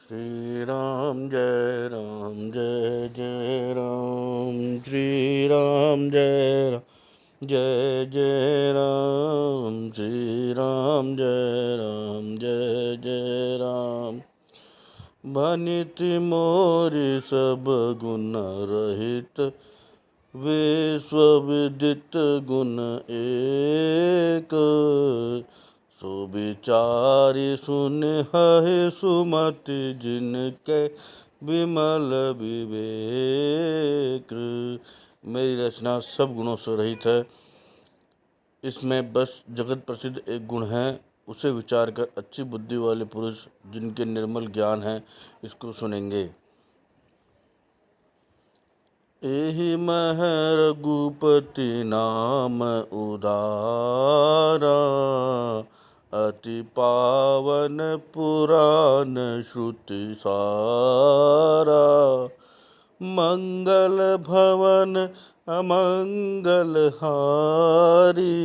श्री राम जय जय राम। श्री राम जय जय राम। श्री राम जय जय राम। भनिति मोरि सब गुण रहित, विश्वविदित गुण एक। सो विचारि सुनहि सुमति, जिनके विमल विवेक। मेरी रचना सब गुणों से रहित है। इसमें बस जगत प्रसिद्ध एक गुण है, उसे विचार कर अच्छी बुद्धि वाले पुरुष जिनके निर्मल ज्ञान है इसको सुनेंगे। एहि मह रघुपति नाम उदारा, अति पावन पुराण श्रुति सारा। मंगल भवन अमंगल हारी,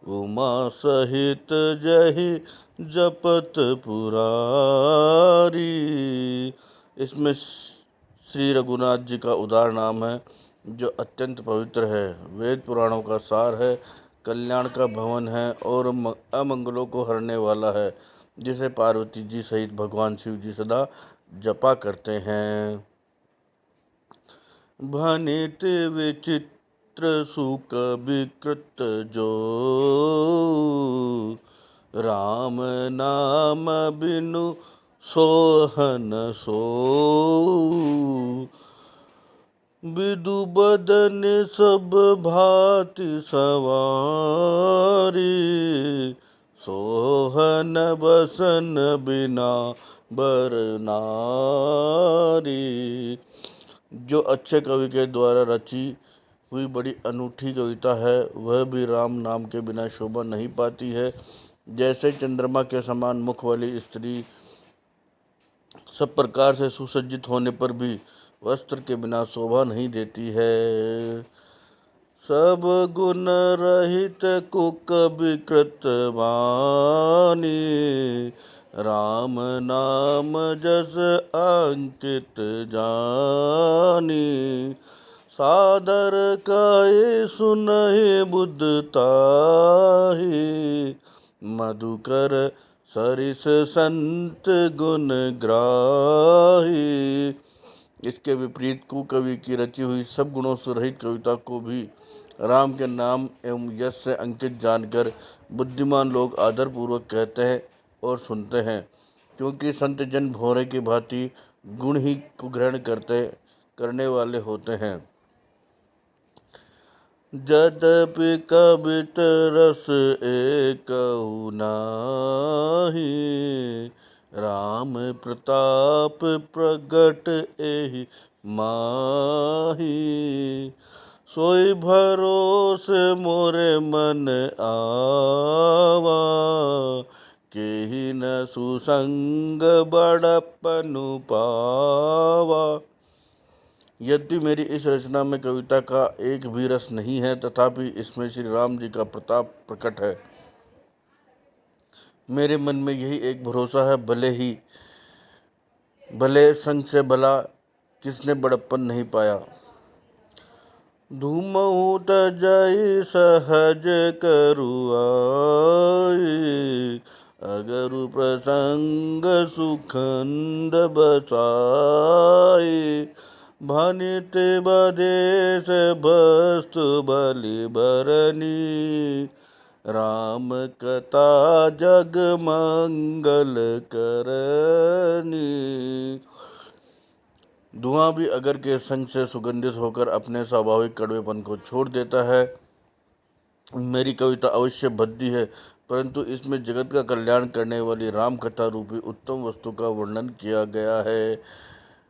उमा सहित जहि जपत पुरारी। इसमें श्री रघुनाथ जी का उदार नाम है जो अत्यंत पवित्र है, वेद पुराणों का सार है, कल्याण का भवन है और अमंगलों को हरने वाला है, जिसे पार्वती जी सहित भगवान शिव जी सदा जपा करते हैं। भनित विचित्र सुख विकृत जो, राम नाम बिनु सोहन सो। विदु बदन सब भांति सवारी, सोहन बसन बिना बर नारी। जो अच्छे कवि के द्वारा रची हुई बड़ी अनूठी कविता है, वह भी राम नाम के बिना शोभा नहीं पाती है। जैसे चंद्रमा के समान मुख वाली स्त्री सब प्रकार से सुसज्जित होने पर भी वस्त्र के बिना शोभा नहीं देती है। सब गुण रहित कुक विकृत वाणी, राम नाम जस अंकित जानी। सादर कहे सुनहि बुद्धताहि, मधुकर सरिस संत गुण ग्राही। इसके विपरीत कुकवि की रची हुई सब गुणों से रहित कविता को भी राम के नाम एवं यश से अंकित जानकर बुद्धिमान लोग आदरपूर्वक कहते हैं और सुनते हैं, क्योंकि संत जन भौरे की भांति गुण ही को ग्रहण करने वाले होते हैं। यद्यपि कवित रस एकहु नाहि, राम प्रताप प्रगट एहि माहि। सोई भरोसे मोरे मन आवा, केहि न सुसंग बड़पनु पावा। यद्यपि मेरी इस रचना में कविता का एक भी रस नहीं है, तथापि इसमें श्री राम जी का प्रताप प्रकट है। मेरे मन में यही एक भरोसा है, भले संग से भला किसने बड़प्पन नहीं पाया। धूमहु तजहि सहज करुआई, अगरु प्रसंग सुखंद बसाई। भनित बदेश वस्तु बलि बरनी, राम कथा जग मंगल करनी। धुआं भी अगर के संग से सुगंधित होकर अपने स्वाभाविक कड़वेपन को छोड़ देता है। मेरी कविता अवश्य भद्दी है, परंतु इसमें जगत का कल्याण करने वाली राम कथा रूपी उत्तम वस्तु का वर्णन किया गया है,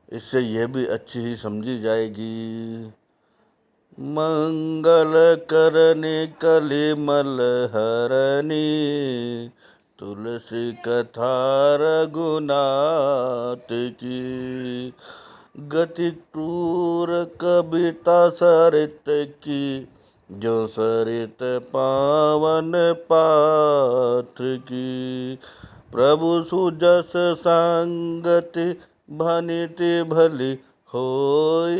इससे यह भी अच्छी ही समझी जाएगी। मंगल करने कलिमल हरनी, तुलसी कथा रघुनाथ की। गति क्रूर कविता सरित की, जो सरित पावन पाथ की। प्रभु सुजस संगति भनिति भली होई,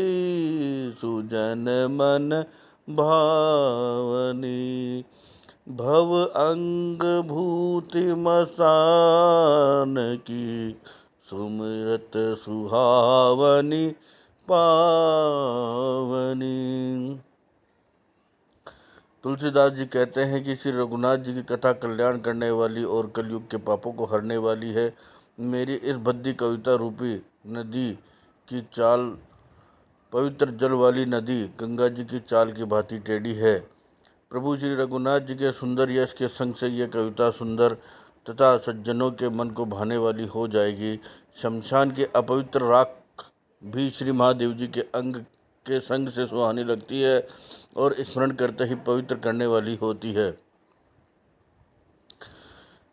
सुजन मन भावनी। भव अंग भूति मसान की, सुमिरत सुहावनी पावनी। तुलसीदास जी कहते हैं कि श्री रघुनाथ जी की कथा कल्याण करने वाली और कलयुग के पापों को हरने वाली है। मेरी इस भद्दी कविता रूपी नदी की चाल, पवित्र जल वाली नदी गंगा जी की चाल की भांति टेढ़ी है। प्रभु श्री रघुनाथ जी के सुंदर यश के संग से यह कविता सुंदर तथा सज्जनों के मन को भाने वाली हो जाएगी। शमशान के अपवित्र राख भी श्री महादेव जी के अंग के संग से सुहानी लगती है और स्मरण करते ही पवित्र करने वाली होती है।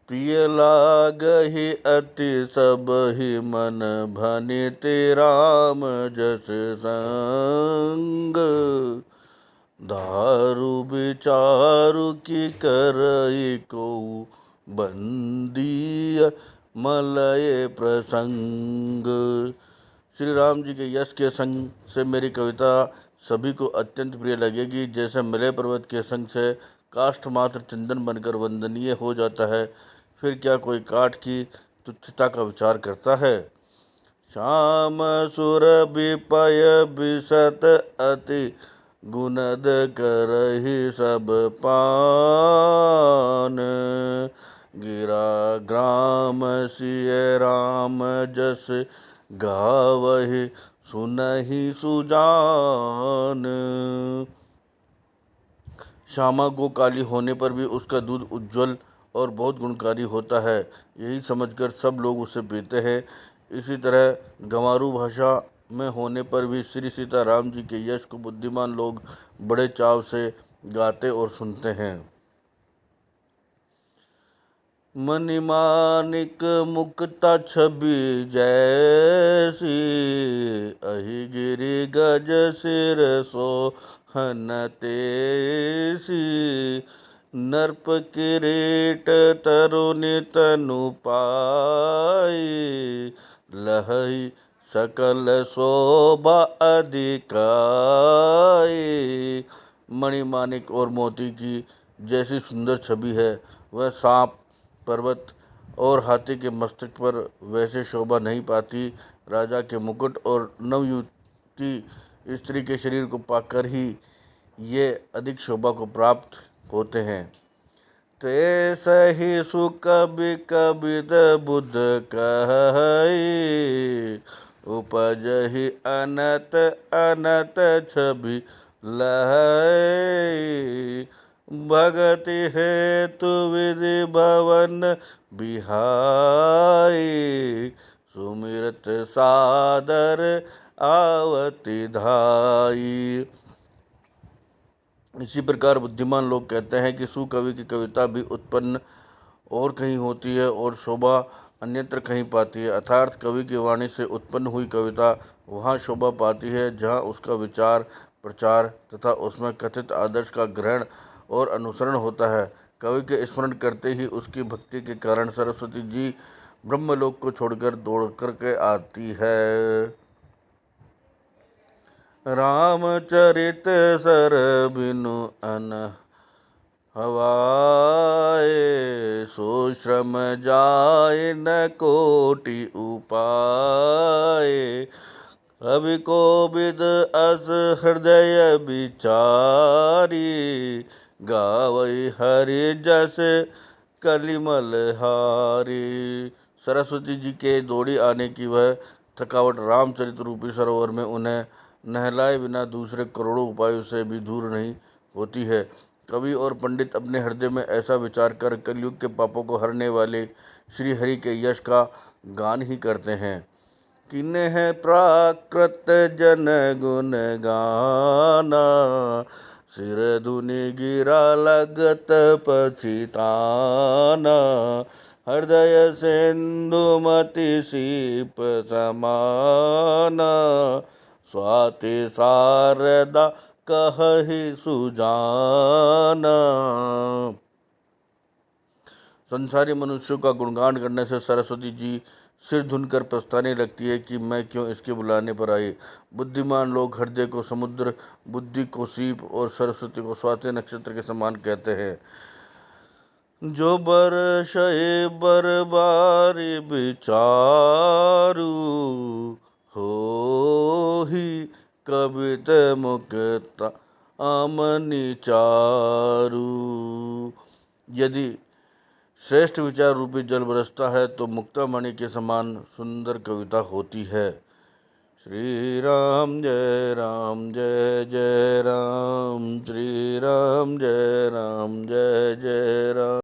प्रिय लागहि अति सब ही मन भनिते राम जस संग, दारु विचारु की करई को बंदी मलय प्रसंग। श्री राम जी के यश के संग से मेरी कविता सभी को अत्यंत प्रिय लगेगी। जैसे मलय पर्वत के संग से काष्ठ मात्र चंदन बनकर वंदनीय हो जाता है, फिर क्या कोई काठ की तुच्छता का विचार करता है। श्याम सुर विपय विशत अति गुणद करहि सब पान, गिरा ग्राम सिय राम जस गावहि सुनहि सुजान। श्यामा गो काली होने पर भी उसका दूध उज्जवल और बहुत गुणकारी होता है, यही समझकर सब लोग उसे पीते हैं। इसी तरह गंवारू भाषा में होने पर भी श्री सीता राम जी के यश को बुद्धिमान लोग बड़े चाव से गाते और सुनते हैं। मणिमाणिक मुक्ता छवि जैसी, अहि गिरि गज सिर सोहन तेसी, नर्प किरीट तरुनि तनु पाई, लहई सकल शोभा अधिकाई। मणिमाणिक और मोती की जैसी सुंदर छवि है, वह सांप, पर्वत और हाथी के मस्तक पर वैसे शोभा नहीं पाती। राजा के मुकुट और नवयुवती स्त्री के शरीर को पाकर ही ये अधिक शोभा को प्राप्त होते हैं। ते सही सुकबि कबिद बुध कहई, उपजहि अनत अनत छवि लहई, भगति हेतु विधि भवन बिहाई, सुमिरत सादर आवति धाई। इसी प्रकार बुद्धिमान लोग कहते हैं कि सुकवि की कविता भी उत्पन्न और कहीं होती है और शोभा अन्यत्र कहीं पाती है। अर्थात कवि की वाणी से उत्पन्न हुई कविता वहाँ शोभा पाती है जहाँ उसका विचार, प्रचार तथा उसमें कथित आदर्श का ग्रहण और अनुसरण होता है। कवि के स्मरण करते ही उसकी भक्ति के कारण सरस्वती जी ब्रह्मलोक को छोड़कर दौड़ करके आती है। रामचरित सर बिनु अन हवाए, सो श्रम जाय न कोटि उपाय, कवि कोविद अस हृदय विचारी, गावई हरि जस कलिमल हारी। सरस्वती जी के दौड़ी आने की वह थकावट रामचरित रूपी सरोवर में उन्हें नहलाए बिना दूसरे करोड़ों उपायों से भी दूर नहीं होती है। कवि और पंडित अपने हृदय में ऐसा विचार कर कलयुग के पापों को हरने वाले श्री हरि के यश का गान ही करते हैं। किन्ह प्राकृत जन गुण गाना, सिर धुनि गिरा लगत पछिताना, हृदय सिंधुमति सीप समाना, स्वाति शारदा कहहि सुजाना। संसारी मनुष्यों का गुणगान करने से सरस्वती जी सिर धुनकर पछताने लगती है कि मैं क्यों इसके बुलाने पर आई। बुद्धिमान लोग हृदय को समुद्र, बुद्धि को सीप और सरस्वती को स्वाति नक्षत्र के समान कहते हैं। जो बरसए बरबारी विचारु, हो ही कवित मुक्ता आमनि चारु। यदि श्रेष्ठ विचार रूपी जल बरसता है तो मुक्तामणि के समान सुंदर कविता होती है। श्री राम जय राम जय जय राम, श्री राम जय राम जय जय राम।